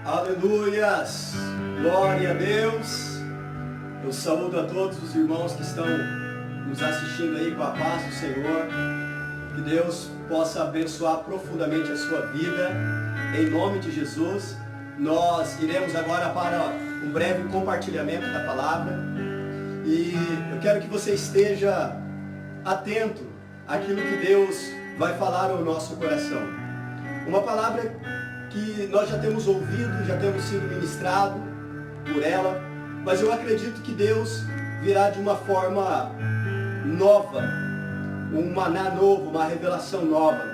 Aleluias! Glória a Deus! Eu saúdo a todos os irmãos que estão nos assistindo aí com a paz do Senhor. Que Deus possa abençoar profundamente a sua vida, em nome de Jesus. Nós iremos agora para um breve compartilhamento da palavra. E eu quero que você esteja atento àquilo que Deus vai falar ao nosso coração. Uma palavra que nós já temos ouvido, já temos sido ministrado por ela, mas eu acredito que Deus virá de uma forma nova, um maná novo, uma revelação nova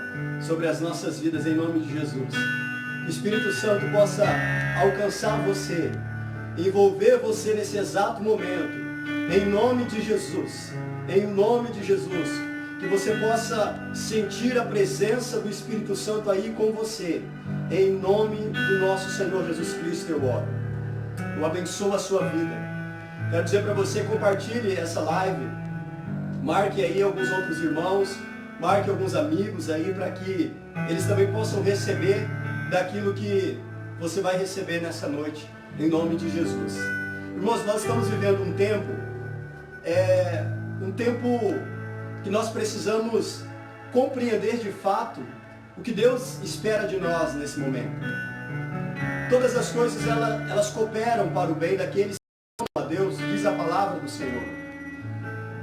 sobre as nossas vidas em nome de Jesus. Que o Espírito Santo possa alcançar você, envolver você nesse exato momento, em nome de Jesus, em nome de Jesus, que você possa sentir a presença do Espírito Santo aí com você, em nome do nosso Senhor Jesus Cristo eu oro. Eu abençoo a sua vida. Quero dizer para você, compartilhe essa live, marque aí alguns outros irmãos, marque alguns amigos aí, para que eles também possam receber daquilo que você vai receber nessa noite, em nome de Jesus. Irmãos, nós estamos vivendo um tempo que nós precisamos compreender de fato o que Deus espera de nós nesse momento. Todas as coisas elas cooperam para o bem daqueles que amam a Deus, diz a palavra do Senhor.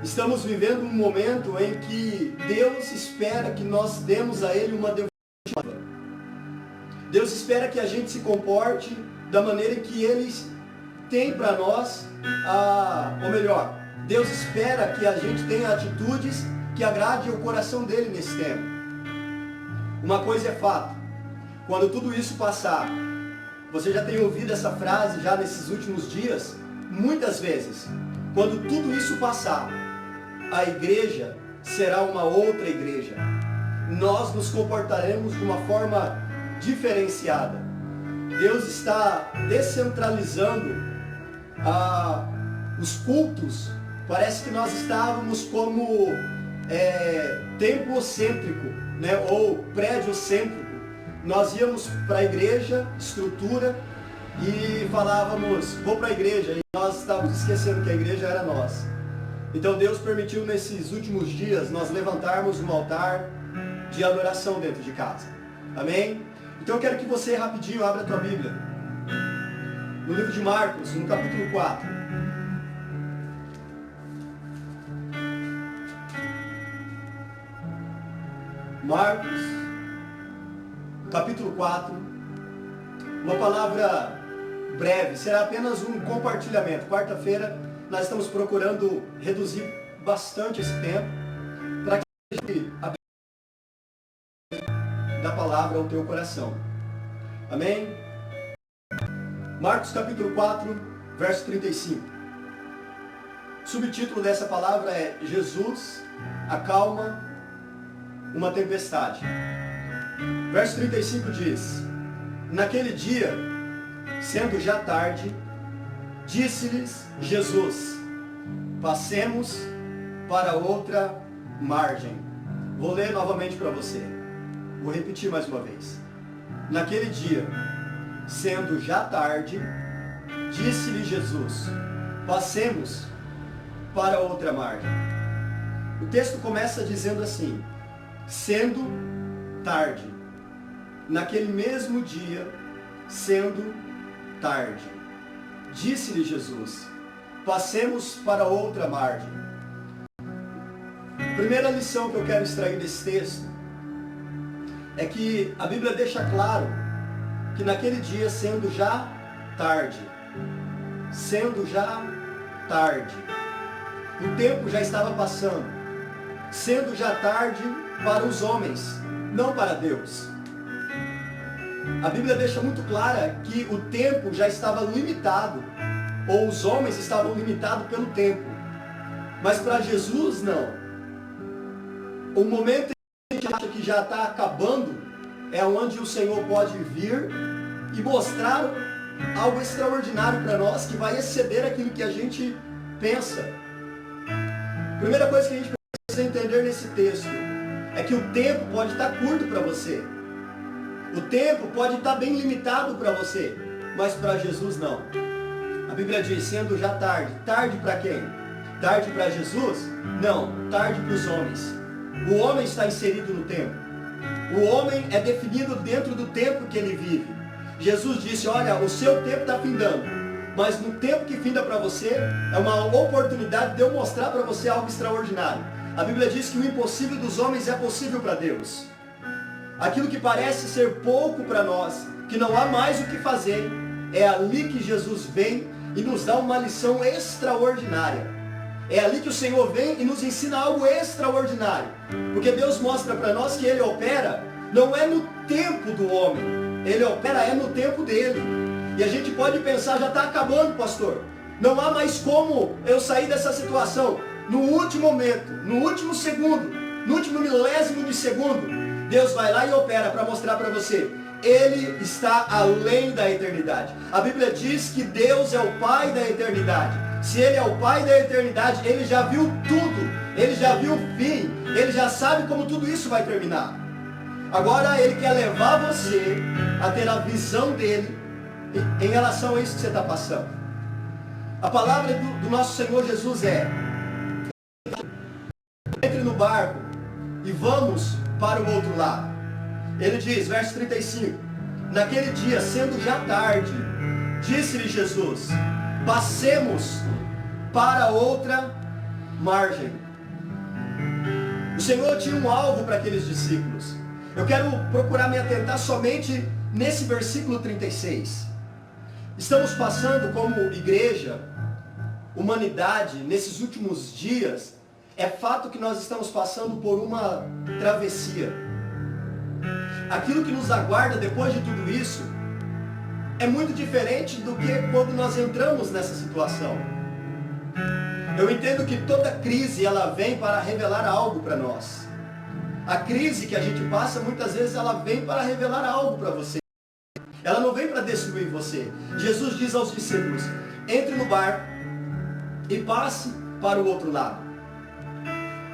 Estamos vivendo um momento em que Deus espera que nós demos a Ele uma devoção. Deus espera que a gente se comporte da maneira que Ele tem para nós, ou melhor, Deus espera que a gente tenha atitudes que agrade o coração dele nesse tempo. Uma coisa é fato, quando tudo isso passar, você já tem ouvido essa frase já nesses últimos dias, muitas vezes, quando tudo isso passar, a igreja será uma outra igreja. Nós nos comportaremos de uma forma diferenciada. Deus está descentralizando os cultos. Parece que nós estávamos como templocêntrico, né? Ou prédiocêntrico. Nós íamos para a igreja, estrutura, e falávamos, vou para a igreja, e nós estávamos esquecendo que a igreja era nós. Então Deus permitiu nesses últimos dias nós levantarmos um altar de adoração dentro de casa. Amém? Então eu quero que você rapidinho abra a tua Bíblia. No livro de Marcos, no capítulo 4. Marcos, capítulo 4, uma palavra breve, será apenas um compartilhamento. Quarta-feira nós estamos procurando reduzir bastante esse tempo, para que a da palavra ao teu coração. Amém? Marcos capítulo 4, verso 35. O subtítulo dessa palavra é Jesus acalma uma tempestade. Verso 35 diz: naquele dia, sendo já tarde, disse-lhes Jesus: passemos para outra margem. Vou ler novamente para você. Vou repetir mais uma vez. Naquele dia, sendo já tarde, disse-lhe Jesus: passemos para outra margem. O texto começa dizendo assim: sendo tarde. Naquele mesmo dia, sendo tarde, disse-lhe Jesus: passemos para outra margem. A primeira lição que eu quero extrair desse texto é que a Bíblia deixa claro que naquele dia, sendo já tarde, o tempo já estava passando, sendo já tarde para os homens, não para Deus. A Bíblia deixa muito clara que o tempo já estava limitado, ou os homens estavam limitados pelo tempo. Mas para Jesus não. O momento em que a gente acha que já está acabando é onde o Senhor pode vir e mostrar algo extraordinário para nós que vai exceder aquilo que a gente pensa. Primeira coisa que a gente precisa entender nesse texto é que o tempo pode estar curto para você. O tempo pode estar bem limitado para você. mas para Jesus não. A Bíblia diz, sendo já tarde. Tarde para quem? Tarde para Jesus? Não, tarde para os homens. O homem está inserido no tempo. O homem é definido dentro do tempo que ele vive. Jesus disse, olha, o seu tempo está findando, mas no tempo que finda para você, é uma oportunidade de eu mostrar para você algo extraordinário. A Bíblia diz que o impossível dos homens é possível para Deus. Aquilo que parece ser pouco para nós, que não há mais o que fazer, é ali que Jesus vem e nos dá uma lição extraordinária. É ali que o Senhor vem e nos ensina algo extraordinário. Porque Deus mostra para nós que Ele opera, não é no tempo do homem, Ele opera é no tempo dele. E a gente pode pensar, já está acabando, pastor. Não há mais como eu sair dessa situação. No último momento, no último segundo, no último milésimo de segundo, Deus vai lá e opera para mostrar para você. Ele está além da eternidade. A Bíblia diz que Deus é o Pai da eternidade. Se Ele é o Pai da eternidade, Ele já viu tudo. Ele já viu o fim. Ele já sabe como tudo isso vai terminar. Agora Ele quer levar você a ter a visão dEle em relação a isso que você está passando. A palavra do nosso Senhor Jesus é: entre no barco e vamos para o outro lado. Ele diz, verso 35, naquele dia, sendo já tarde, disse-lhe Jesus, passemos para outra margem. O Senhor tinha um alvo para aqueles discípulos. Eu quero procurar me atentar somente nesse versículo 36. Estamos passando como igreja, humanidade, nesses últimos dias, é fato que nós estamos passando por uma travessia. Aquilo que nos aguarda depois de tudo isso é muito diferente do que quando nós entramos nessa situação. Eu entendo que toda crise ela vem para revelar algo para nós. A crise que a gente passa muitas vezes ela vem para revelar algo para você. Ela não vem para destruir você. Jesus diz aos discípulos, entre no barco e passe para o outro lado.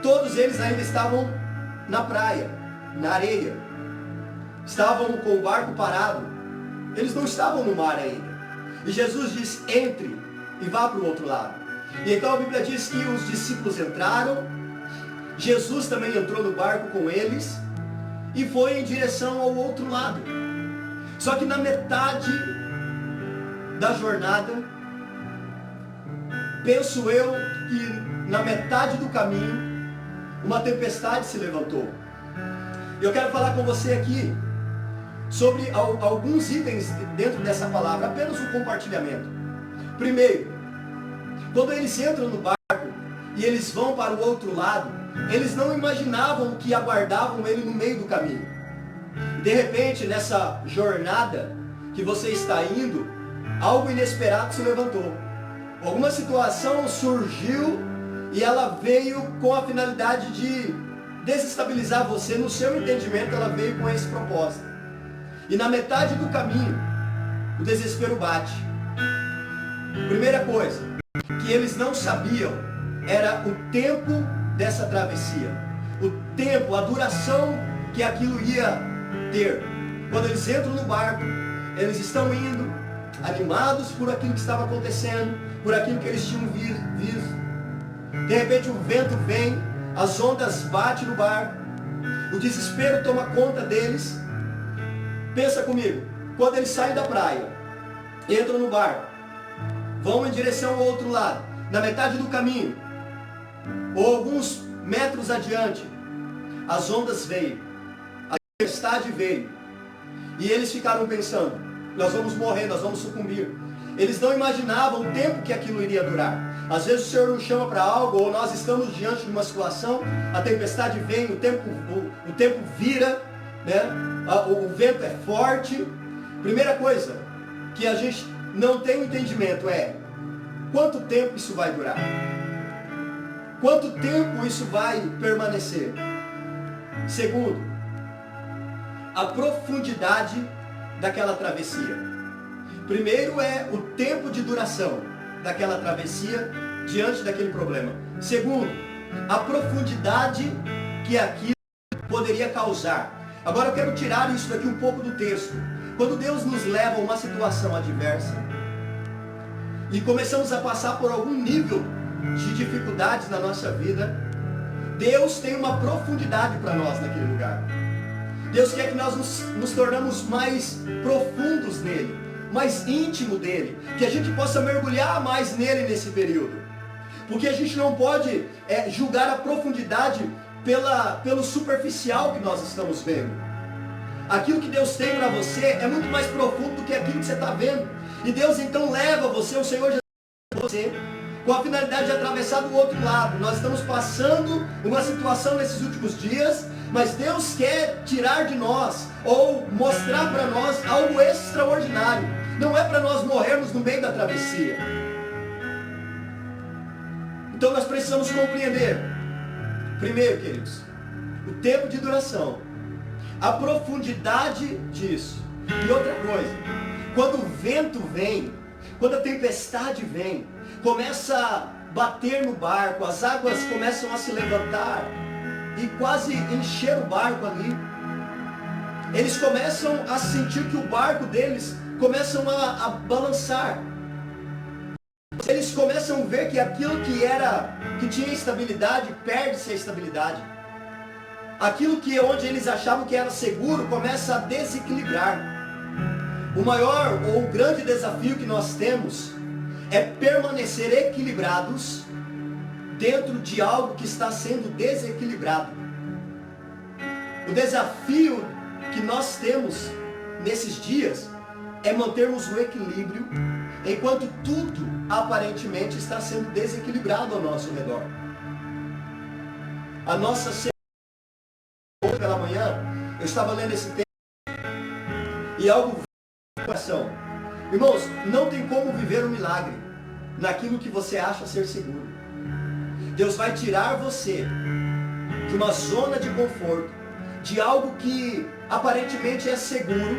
Todos eles ainda estavam na praia, na areia. Estavam com o barco parado. Eles não estavam no mar ainda. E Jesus diz, entre e vá para o outro lado. E então a Bíblia diz que os discípulos entraram. Jesus também entrou no barco com eles e foi em direção ao outro lado. Só que na metade da jornada, penso eu que na metade do caminho, uma tempestade se levantou. Eu quero falar com você aqui sobre alguns itens dentro dessa palavra, apenas um compartilhamento. Primeiro, quando eles entram no barco e eles vão para o outro lado, eles não imaginavam que aguardavam ele no meio do caminho. De repente, nessa jornada que você está indo, algo inesperado se levantou. Alguma situação surgiu e ela veio com a finalidade de desestabilizar você. No seu entendimento, ela veio com esse propósito. E na metade do caminho, o desespero bate. Primeira coisa que eles não sabiam era o tempo dessa travessia. O tempo, a duração que aquilo ia ter. Quando eles entram no barco, eles estão indo, animados por aquilo que estava acontecendo, por aquilo que eles tinham visto. De repente o vento vem, as ondas batem no barco, o desespero toma conta deles. Pensa comigo, quando eles saem da praia, entram no barco, vão em direção ao outro lado, na metade do caminho, ou alguns metros adiante, as ondas veio, a tempestade veio, e eles ficaram pensando, nós vamos morrer, nós vamos sucumbir. Eles não imaginavam o tempo que aquilo iria durar. Às vezes o Senhor nos chama para algo, ou nós estamos diante de uma situação, a tempestade vem, o tempo vira, né? O vento é forte. Primeira coisa que a gente não tem entendimento é quanto tempo isso vai durar. Quanto tempo isso vai permanecer. Segundo, a profundidade daquela travessia. Primeiro é o tempo de duração daquela travessia diante daquele problema. Segundo, a profundidade que aquilo poderia causar. Agora eu quero tirar isso daqui um pouco do texto. quando Deus nos leva a uma situação adversa e começamos a passar por algum nível de dificuldades na nossa vida, Deus tem uma profundidade para nós naquele lugar. Deus quer que nós nos tornamos mais profundos nele, mais íntimo dele, que a gente possa mergulhar mais nele nesse período. Porque a gente não pode julgar a profundidade pelo superficial que nós estamos vendo. Aquilo que Deus tem para você é muito mais profundo do que aquilo que você está vendo. E Deus então leva você, o Senhor Jesus leva você, com a finalidade de atravessar do outro lado. Nós estamos passando uma situação nesses últimos dias, mas Deus quer tirar de nós, ou mostrar para nós algo extraordinário. Não é para nós morrermos no meio da travessia. Então nós precisamos compreender, primeiro, queridos, o tempo de duração, a profundidade disso. E outra coisa, quando o vento vem, quando a tempestade vem, começa a bater no barco, as águas começam a se levantar e quase encher o barco ali. Eles começam a sentir que o barco deles começam a balançar. Eles começam a ver que aquilo que tinha estabilidade, perde-se a estabilidade. Aquilo que onde eles achavam que era seguro, começa a desequilibrar. O maior ou o grande desafio que nós temos é permanecer equilibrados dentro de algo que está sendo desequilibrado. O desafio que nós temos nesses dias é mantermos o equilíbrio enquanto tudo aparentemente está sendo desequilibrado ao nosso redor. A nossa semana, hoje pela manhã, eu estava lendo esse texto e algo veio no coração. Irmãos, não tem como viver um milagre naquilo que você acha ser seguro. Deus vai tirar você de uma zona de conforto, de algo que aparentemente é seguro,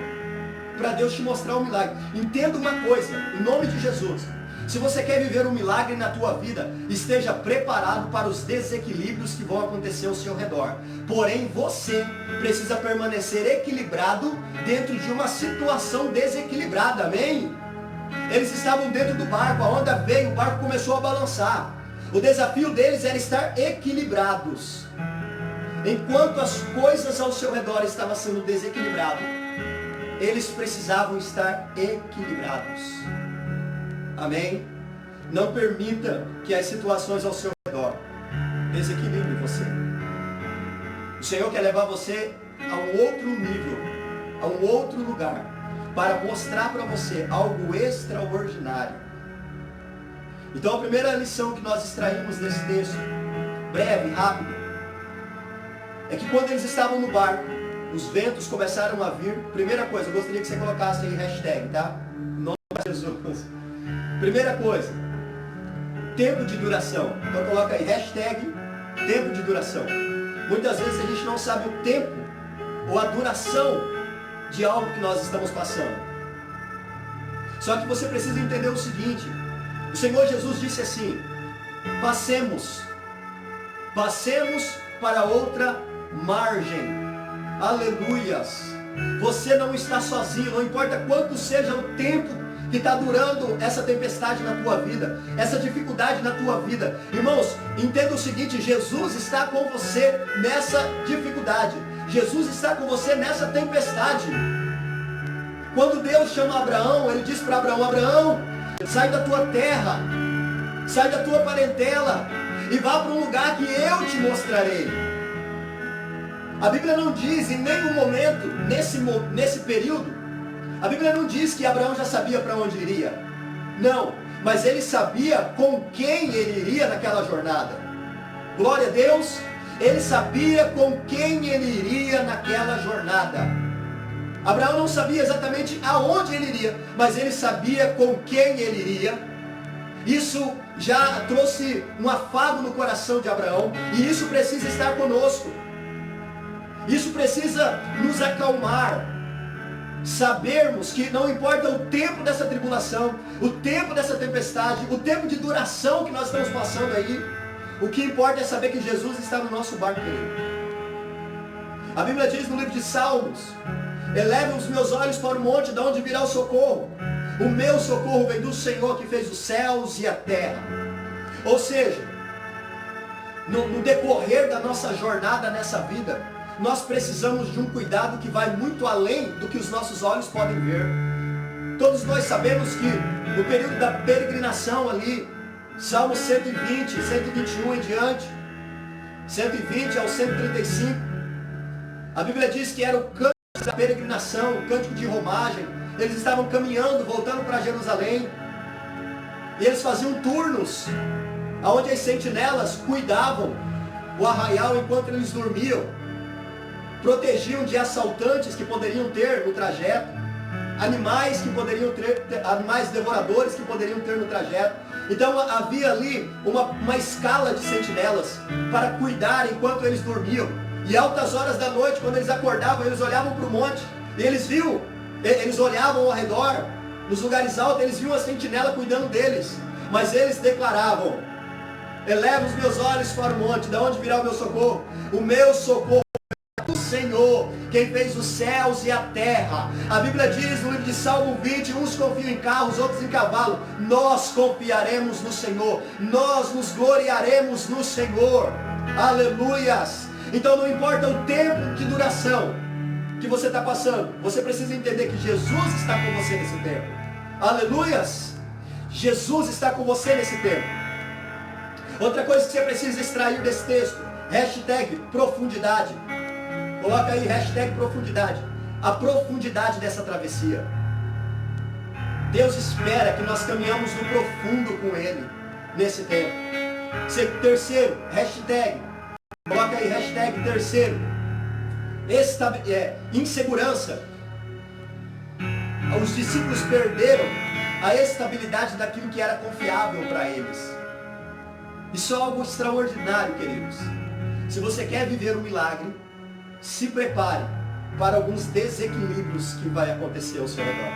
para Deus te mostrar um milagre. Entenda uma coisa, em nome de Jesus. Se você quer viver um milagre na tua vida, esteja preparado para os desequilíbrios que vão acontecer ao seu redor. Porém, você precisa permanecer equilibrado dentro de uma situação desequilibrada, amém? Eles estavam dentro do barco, a onda veio, o barco começou a balançar. O desafio deles era estar equilibrados. Enquanto as coisas ao seu redor estavam sendo desequilibradas, eles precisavam estar equilibrados. Amém? Não permita que as situações ao seu redor desequilibrem você. O Senhor quer levar você a um outro nível, a um outro lugar, para mostrar para você algo extraordinário. Então a primeira lição que nós extraímos desse texto, breve, rápido, é que quando eles estavam no barco, os ventos começaram a vir. Primeira coisa, eu gostaria que você colocasse aí hashtag, tá? Em nome de Jesus. Primeira coisa, tempo de duração. Então coloca aí, hashtag, tempo de duração. Muitas vezes a gente não sabe o tempo ou a duração de algo que nós estamos passando. Só que você precisa entender o seguinte, o Senhor Jesus disse assim, passemos para outra margem. Aleluias. Você não está sozinho, não importa quanto seja o tempo que está durando essa tempestade na tua vida, essa dificuldade na tua vida. Irmãos, entenda o seguinte, Jesus está com você nessa dificuldade. Jesus está com você nessa tempestade. Quando Deus chama Abraão, Ele diz para Abraão, Abraão, sai da tua terra, sai da tua parentela e vá para um lugar que eu te mostrarei. A Bíblia não diz em nenhum momento, nesse período, a Bíblia não diz que Abraão já sabia para onde iria. Não, mas ele sabia com quem ele iria naquela jornada. Glória a Deus, ele sabia com quem ele iria naquela jornada. Abraão não sabia exatamente aonde ele iria, mas ele sabia com quem ele iria. Isso já trouxe um afago no coração de Abraão, e isso precisa estar conosco. Isso precisa nos acalmar. Sabermos que não importa o tempo dessa tribulação, o tempo dessa tempestade, o tempo de duração que nós estamos passando aí, o que importa é saber que Jesus está no nosso barco. A Bíblia diz no livro de Salmos Eleve os meus olhos para o monte, de onde virá o socorro. O meu socorro vem do Senhor que fez os céus e a terra. Ou seja, no decorrer da nossa jornada nessa vida, nós precisamos de um cuidado que vai muito além do que os nossos olhos podem ver. Todos nós sabemos que no período da peregrinação ali, Salmo 120, 121 em diante, 120 ao 135, a Bíblia diz que era o cântico da peregrinação, o cântico de romagem. Eles estavam caminhando, voltando para Jerusalém, e eles faziam turnos, onde as sentinelas cuidavam o arraial enquanto eles dormiam, protegiam de assaltantes que poderiam ter no trajeto, animais que poderiam ter, animais devoradores que poderiam ter no trajeto. Então havia ali uma escala de sentinelas para cuidar enquanto eles dormiam. E altas horas da noite, quando eles acordavam, eles olhavam para o monte e eles olhavam ao redor, nos lugares altos, eles viam a sentinela cuidando deles. Mas eles declaravam: eleva os meus olhos para o monte, de onde virá o meu socorro? O meu socorro é do Senhor, quem fez os céus e a terra. A Bíblia diz no livro de Salmo 20, uns confiam em carros, outros em cavalo. Nós confiaremos no Senhor, nós nos gloriaremos no Senhor. Aleluias! Então não importa o tempo de duração que você está passando, você precisa entender que Jesus está com você nesse tempo. Aleluias! Jesus está com você nesse tempo. Outra coisa que você precisa extrair desse texto, hashtag profundidade. Coloca aí, hashtag profundidade. A profundidade dessa travessia. Deus espera que nós caminhamos no profundo com Ele nesse tempo. Terceiro, hashtag. Coloca aí, hashtag terceiro. Insegurança. Os discípulos perderam a estabilidade daquilo que era confiável para eles. Isso é algo extraordinário, queridos. Se você quer viver um milagre, se prepare para alguns desequilíbrios que vai acontecer ao seu redor.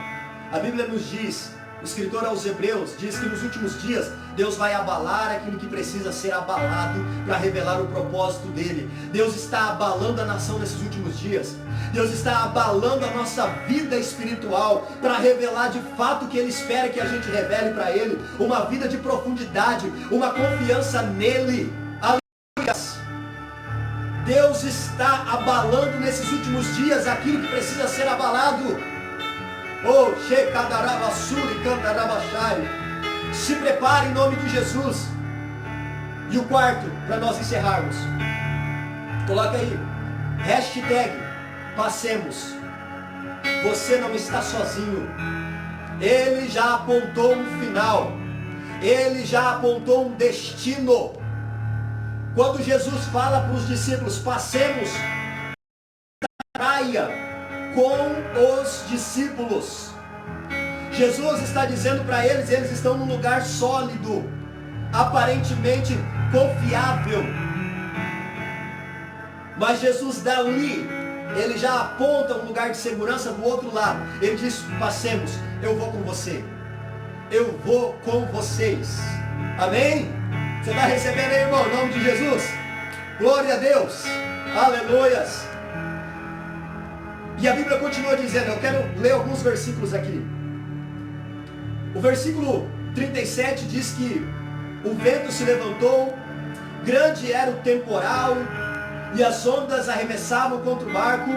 A Bíblia nos diz, o escritor aos Hebreus diz que nos últimos dias Deus vai abalar aquilo que precisa ser abalado para revelar o propósito dele. Deus está abalando a nação nesses últimos dias. Deus está abalando a nossa vida espiritual para revelar de fato o que Ele espera que a gente revele para Ele. Uma vida de profundidade, uma confiança nele. Aleluia! Deus está abalando nesses últimos dias aquilo que precisa ser abalado. Oh, Shekadarabassuri Cantarabachai. Se prepare em nome de Jesus. E o quarto, para nós encerrarmos. Coloca aí. Hashtag passemos. Você não está sozinho. Ele já apontou um final. Ele já apontou um destino. Quando Jesus fala para os discípulos, passemos a praia com os discípulos. Jesus está dizendo para eles, eles estão num lugar sólido, aparentemente confiável. Mas Jesus dali, ele já aponta um lugar de segurança do outro lado. Ele diz, passemos, eu vou com você. Eu vou com vocês. Amém? Você está recebendo aí, irmão, em nome de Jesus? Glória a Deus. Aleluias. E a Bíblia continua dizendo, eu quero ler alguns versículos aqui. O versículo 37 diz que o vento se levantou, grande era o temporal, e as ondas arremessavam contra o barco,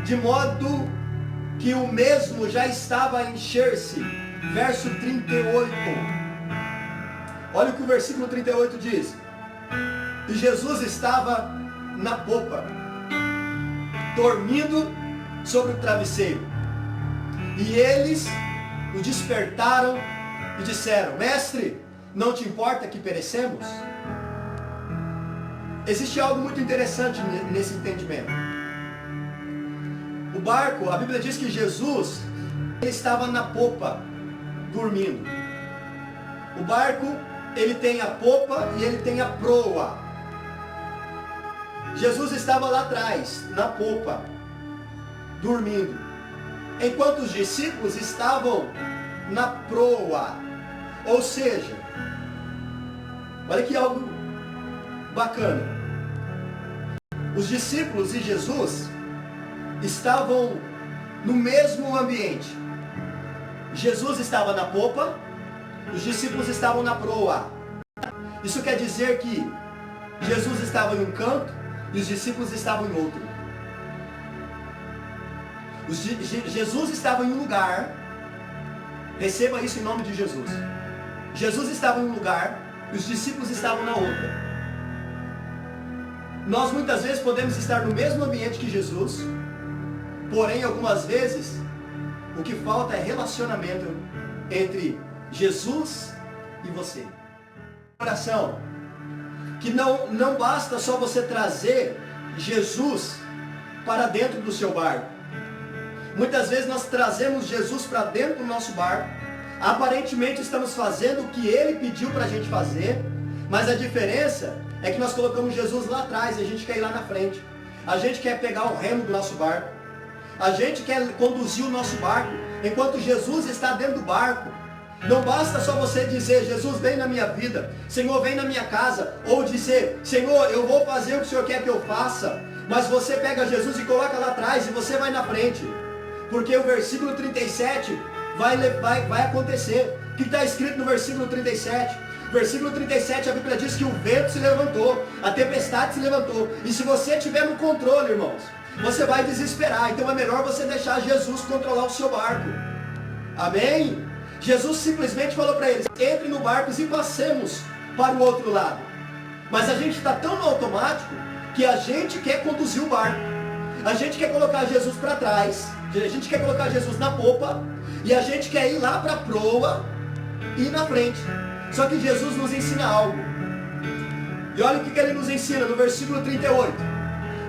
de modo que o mesmo já estava a encher-se. Verso 38. Olha o que o versículo 38 diz. E Jesus estava na popa, dormindo sobre o travesseiro. E eles o despertaram e disseram, mestre, não te importa que perecemos? Existe algo muito interessante nesse entendimento. O barco, a Bíblia diz que Jesus, ele estava na popa, dormindo. O barco, ele tem a popa e ele tem a proa. Jesus estava lá atrás, na popa, dormindo. Enquanto os discípulos estavam na proa. Ou seja, olha que algo bacana. Os discípulos e Jesus estavam no mesmo ambiente. Jesus estava na popa, os discípulos estavam na proa. Isso quer dizer que Jesus estava em um canto e os discípulos estavam em outro. Jesus estava em um lugar, receba isso em nome de Jesus. Jesus estava em um lugar e os discípulos estavam na outra. Nós muitas vezes podemos estar no mesmo ambiente que Jesus, porém algumas vezes o que falta é relacionamento entre Jesus e você. Oração, que não basta só você trazer Jesus para dentro do seu barco. Muitas vezes nós trazemos Jesus para dentro do nosso barco, aparentemente estamos fazendo o que Ele pediu para a gente fazer, mas a diferença é que nós colocamos Jesus lá atrás e a gente quer ir lá na frente. A gente quer pegar o remo do nosso barco, a gente quer conduzir o nosso barco, enquanto Jesus está dentro do barco. Não basta só você dizer, Jesus vem na minha vida, Senhor vem na minha casa, ou dizer, Senhor eu vou fazer o que o Senhor quer que eu faça, mas você pega Jesus e coloca lá atrás e você vai na frente, porque o versículo 37 vai acontecer. O que está escrito no versículo 37? Versículo 37, a Bíblia diz que o vento se levantou, a tempestade se levantou, e se você estiver no controle, irmãos, você vai desesperar. Então é melhor você deixar Jesus controlar o seu barco. Amém? Jesus simplesmente falou para eles, entre no barco e passemos para o outro lado. Mas a gente está tão no automático que a gente quer conduzir o barco. A gente quer colocar Jesus para trás, a gente quer colocar Jesus na popa, e a gente quer ir lá para a proa e ir na frente. Só que Jesus nos ensina algo. E olha o que Ele nos ensina no versículo 38.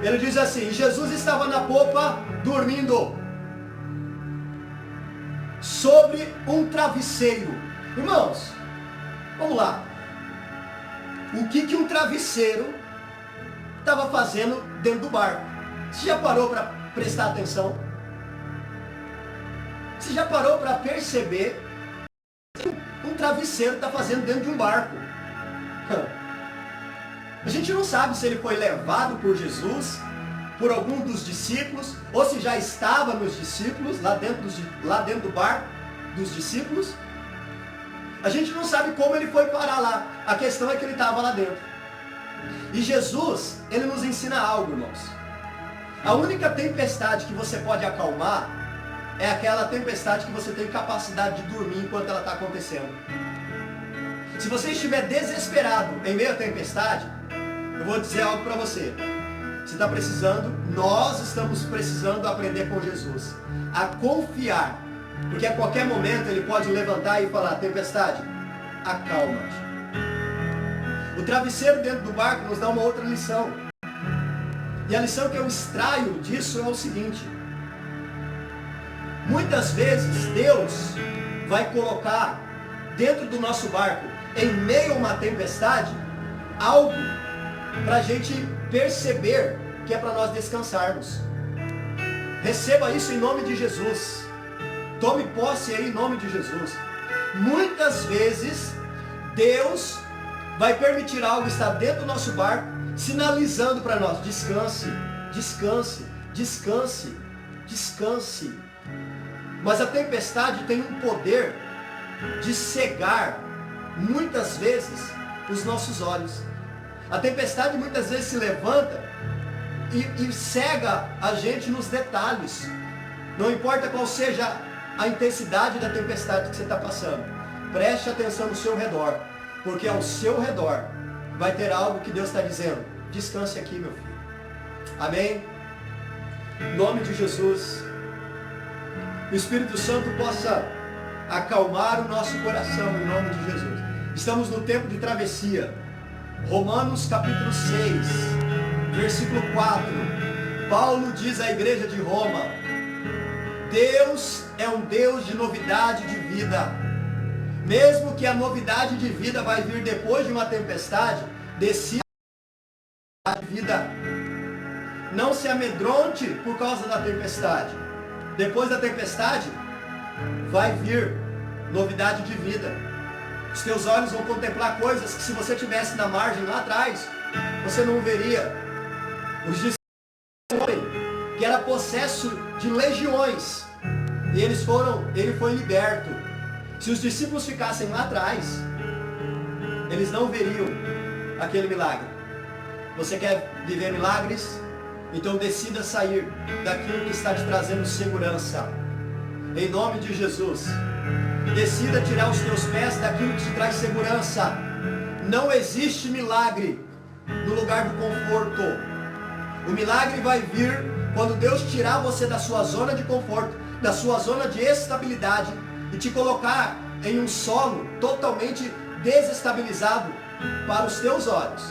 Ele diz assim, Jesus estava na popa dormindo sobre um travesseiro. Irmãos, vamos lá. O que um travesseiro estava fazendo dentro do barco? Você já parou para prestar atenção? Você já parou para perceber o que um travesseiro está fazendo dentro de um barco? A gente não sabe se ele foi levado por Jesus, por algum dos discípulos, ou se já estava nos discípulos, lá dentro do barco dos discípulos. A gente não sabe como ele foi parar lá. A questão é que ele estava lá dentro. E Jesus, ele nos ensina algo, irmãos. A única tempestade que você pode acalmar é aquela tempestade que você tem capacidade de dormir enquanto ela está acontecendo. Se você estiver desesperado em meio à tempestade, eu vou dizer algo para você. Você está precisando, nós estamos precisando aprender com Jesus a confiar, porque a qualquer momento Ele pode levantar e falar, tempestade, acalma-te. O travesseiro dentro do barco nos dá uma outra lição. E a lição que eu extraio disso é o seguinte: muitas vezes Deus vai colocar dentro do nosso barco, em meio a uma tempestade, algo para a gente perceber que é para nós descansarmos. Receba isso em nome de Jesus. Tome posse aí em nome de Jesus. Muitas vezes Deus vai permitir algo estar dentro do nosso barco, sinalizando para nós, descanse, descanse, descanse, descanse. Mas a tempestade tem um poder de cegar muitas vezes os nossos olhos. A tempestade muitas vezes se levanta e cega a gente nos detalhes. Não importa qual seja a intensidade da tempestade que você está passando, preste atenção no seu redor, porque ao seu redor vai ter algo que Deus está dizendo, descanse aqui, meu filho. Amém? Em nome de Jesus, o Espírito Santo possa acalmar o nosso coração em nome de Jesus. Estamos no tempo de travessia. Romanos capítulo 6, versículo 4. Paulo diz à igreja de Roma, Deus é um Deus de novidade de vida. Mesmo que a novidade de vida vai vir depois de uma tempestade, decida a vida. Não se amedronte por causa da tempestade. Depois da tempestade, vai vir novidade de vida. Os teus olhos vão contemplar coisas que se você estivesse na margem lá atrás, você não veria. Os discípulos que que era possesso de legiões. E ele foi liberto. Se os discípulos ficassem lá atrás, eles não veriam aquele milagre. Você quer viver milagres? Então decida sair daquilo que está te trazendo segurança. Em nome de Jesus. Decida tirar os teus pés daquilo que te traz segurança. Não existe milagre no lugar do conforto. O milagre vai vir quando Deus tirar você da sua zona de conforto, da sua zona de estabilidade e te colocar em um solo totalmente desestabilizado para os teus olhos.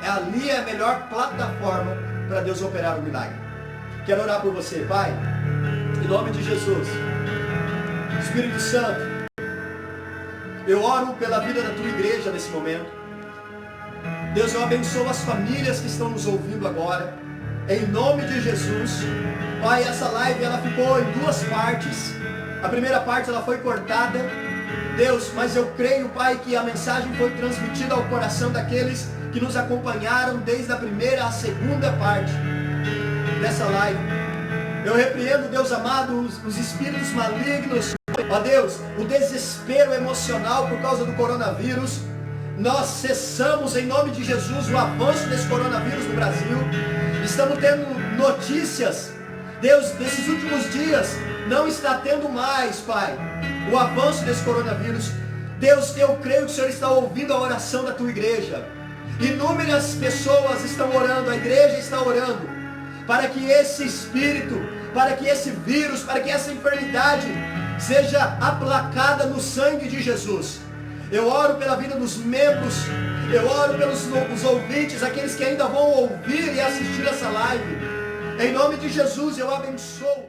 Ali é a melhor plataforma para Deus operar o milagre. Quero orar por você, Pai, em nome de Jesus. Espírito Santo, eu oro pela vida da tua igreja nesse momento. Deus, eu abençoo as famílias que estão nos ouvindo agora, em nome de Jesus. Pai, essa live ela ficou em duas partes. A primeira parte ela foi cortada, Deus, mas eu creio, Pai, que a mensagem foi transmitida ao coração daqueles que nos acompanharam desde a primeira à segunda parte dessa live. Eu repreendo, Deus amado, os espíritos malignos, ó Deus, o desespero emocional por causa do coronavírus. Nós cessamos em nome de Jesus o avanço desse coronavírus no Brasil. Estamos tendo notícias, Deus, nesses últimos dias, não está tendo mais, Pai, o avanço desse coronavírus. Deus, eu creio que o Senhor está ouvindo a oração da tua igreja. Inúmeras pessoas estão orando, a igreja está orando, para que esse espírito, para que esse vírus, para que essa enfermidade seja aplacada no sangue de Jesus. Eu oro pela vida dos membros, eu oro pelos ouvintes, aqueles que ainda vão ouvir e assistir essa live. Em nome de Jesus eu abençoo.